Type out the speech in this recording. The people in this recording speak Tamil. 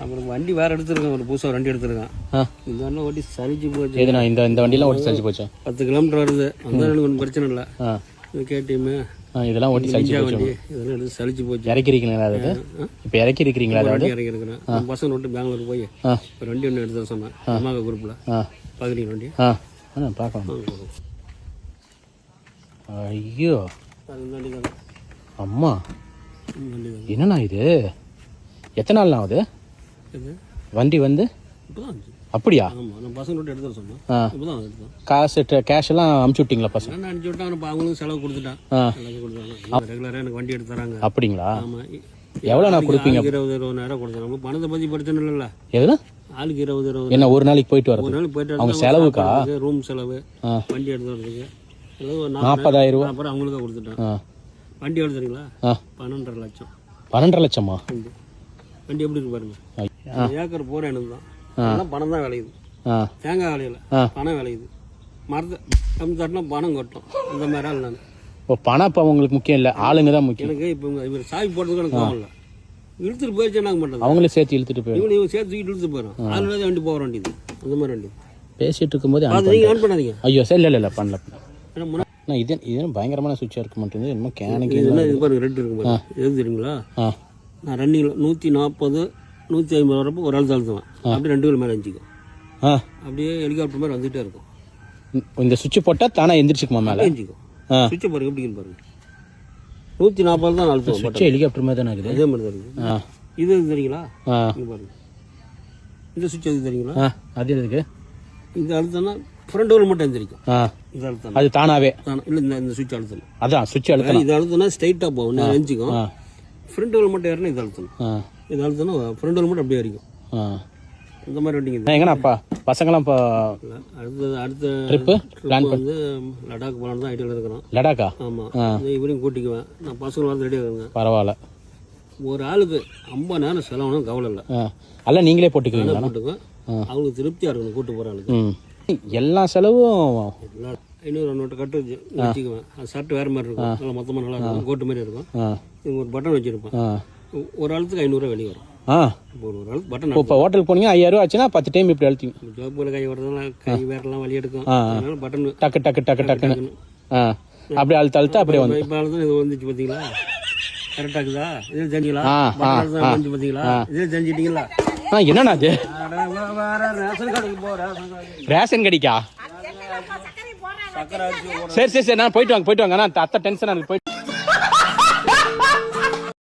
அப்புறம் வண்டி வேற எடுத்துருக்கேன், ஒரு புதுசாக வண்டி எடுத்துருக்கேன். இந்த வண்டி ஓட்டி சலிச்சு போச்சு. எதுனா இந்த வண்டியெல்லாம் ஓட்டி சலிச்சு போச்சு. 10 கிலோமீட்டர் வருது, அந்த எனக்கு ஒன்றும் பிரச்சனை இல்லை. கேடிஎம் இதெல்லாம் ஓட்டி சலிச்சு போச்சு. வண்டி இதெல்லாம் எடுத்து சலிச்சு போச்சு. இறக்கிருக்கீங்களா? அதாவது இப்போ இறக்கிருக்கிறீங்களா? அதாவது இறக்கிருக்கிறேன். பசங்க விட்டு பெங்களூர் போய் ஒரு வண்டி ஒன்று எடுத்து சொன்னேன், அம்மா குரூப்பில். பார்க்குறீங்க வண்டி? பார்க்கலாம். ஐயோ அம்மா, என்னண்ணா இது? எத்தனை நாள் ஆகுது வண்டி வந்து? அப்படியா? காசு கேஷ் எல்லாம் அனுப்பிச்சு விட்டீங்களா? பசங்க அனுப்பிச்சு விட்டாங்க, அவங்களும் செலவு கொடுத்துட்டான். ரெகுலராக எனக்கு வண்டி எடுத்து தராங்க. அப்படிங்களா? எவ்வளோ நான் கொடுப்பீங்க? 20,000 கொடுத்தாங்க. பணத்தை பற்றி பிரச்சனை இல்லை. எதுனா ஆளுக்கு 20,000. என்ன ஒரு நாளைக்கு போயிட்டு வர? ஒரு நாளைக்கு போயிட்டு அவங்க செலவுக்கா? ரூம் செலவு, வண்டி எடுத்து வரதுக்கு 40,000 ரூபா. அப்புறம் அவங்களுக்கா கொடுத்துட்டேன். வண்டி எடுத்துறீங்களா? 12.5 லட்சம். 12.5 லட்சமா? வண்டி எப்படி இருக்கு பாருங்க. ஏக்கர் போற எனக்கு தான். பணம் தான் விளையுது, தேங்காய் விளையல, பணம் விளையுது. மரத்தை கம்மி தட்டினா பணம் கொட்டும். இந்த மாதிரி ஆள் நான். இப்போ பணம் இப்போ உங்களுக்கு முக்கியம் இல்லை, ஆளுங்க தான் முக்கியம். எனக்கு இப்போ இவர் சாவி போடுறதுக்கு எனக்கு கோவம் இல்லை. இழுத்துட்டு போயிடுச்சு, என்ன பண்ணுறது? அவங்களே சேர்த்து இழுத்துட்டு போயிடும். இவங்க சேர்த்து இழுத்து போயிடும். ஆளுநர் தான் வண்டி போகிற வண்டி இது, அந்த மாதிரி வண்டி. பேசிட்டு இருக்கும்போது நீங்கள் ஆன் பண்ணாதீங்க. ஐயோ சரி, இல்லை பண்ணல. ஏன்னா இது பயங்கரமான சுவிட்சாக இருக்க மாட்டேங்குது. என்னமோ கேனுக்கு இது பாருங்க, ரெட் இருக்கு பாருங்க. எது தெரியுங்களா? நான் ரன்னிங் 140 150 வரப்போ ஒரு ஆள் தழுத்துவேன். அப்படியே 2 கிலோ மேலே எஞ்சிக்கும். அப்படியே ஹெலிகாப்டர் மாதிரி வந்துகிட்டே இருக்கும். இந்த சுவிட்ச் போட்டால் தானே எந்திரிச்சுக்குமா மேலே? எஞ்சிக்கும். சுவிட்சை பாருங்க எப்படி பாருங்க. 140 தான் அழுத்துவோம். சுவிட்ச் ஹெலிகாப்டர் மாதிரி தானே இருக்குது. அதே மாதிரி தான் இருக்குது. இது தெரியுங்களா? இங்கே பாருங்க, இந்த சுவிட்ச் எது தெரியுங்களா? அது எதுக்கு? இது அழுத்தம்னா ஃப்ரண்ட் வீல் மட்டும் எந்திரிக்கும். இது அழுத்தம் அது தானாவே இல்லை. இந்த சுவிட்ச் அழுத்தணும். அதான் சுவிட்ச் அழுத்தணும். இது அழுத்தம்னா ஸ்ட்ரைட்டாக போகும், எஞ்சிக்கும். ஃப்ரண்ட் வீல் மட்டும் ஏறினா இது அழுத்தணும். இது அழுத்தணும், ஃப்ரண்ட் வீல் மட்டும் அப்படியே ஏறிக்கும். இந்த மாதிரி வண்டிங்க. எங்கன்னாப்பா பசங்களாம் இப்போ அடுத்த ட்ரிப்பு பிளான் வந்து லடாக் போகலான்னு தான் ஐடியாவில் இருக்கிறோம். லடாக்கா? ஆமாம். இவரையும் கூட்டிக்குவேன். நான் பசங்க வரது ரெடியாக இருக்குங்க. பரவாயில்ல. ஒரு ஆளுக்கு 50,000 செலவுனும் கவலை இல்லை. அல்ல நீங்களே போட்டுக்குவீங்களா? போட்டுக்குவேன். அவங்களுக்கு திருப்தியாக இருக்கணும் கூட்டு போகிற ஆளுக்கு. எல்லா செலவும் 500 நோட்டு கட்டு வச்சுக்குவேன். அது ஷர்ட் வேறு மாதிரி இருக்கும், நல்லா மொத்தமாக நல்லா இருக்கும், கோட்டு மாதிரி இருக்கும். இவங்க ஒரு பட்டன் வச்சுருப்பேன். ஒரு ஆளுக்கு 500 வெளியே வரும். ஒரு ஆளுக்கு பட்டன். இப்போ ஹோட்டலுக்கு போனீங்க 5,000 ஆச்சுன்னா 10 டைம் இப்படி அழுத்திங்க. ஜோப்பில் கை வரதுனால கை வேறெல்லாம் வலி எடுக்கும். அதனால பட்டன் டக்கு டக்கு டக்கு டக்குன்னு அப்படியே அழுத்த அப்படியே வந்து. இப்போ அழுத்தம் இது வந்துச்சு பார்த்தீங்களா? கரெக்டாக இருக்குதா? இதே தெரிஞ்சிங்களா? வந்து பார்த்தீங்களா? இதே தெரிஞ்சிட்டீங்களா? என்னண்ணா அது? ரேஷன் கடைக்கு போகிறேன். ரேஷன் கடைக்கா? சரி சரி சரி, நான் போயிட்டு வாங்க நான் அத்தை டென்ஷன் எனக்கு போயிட்டு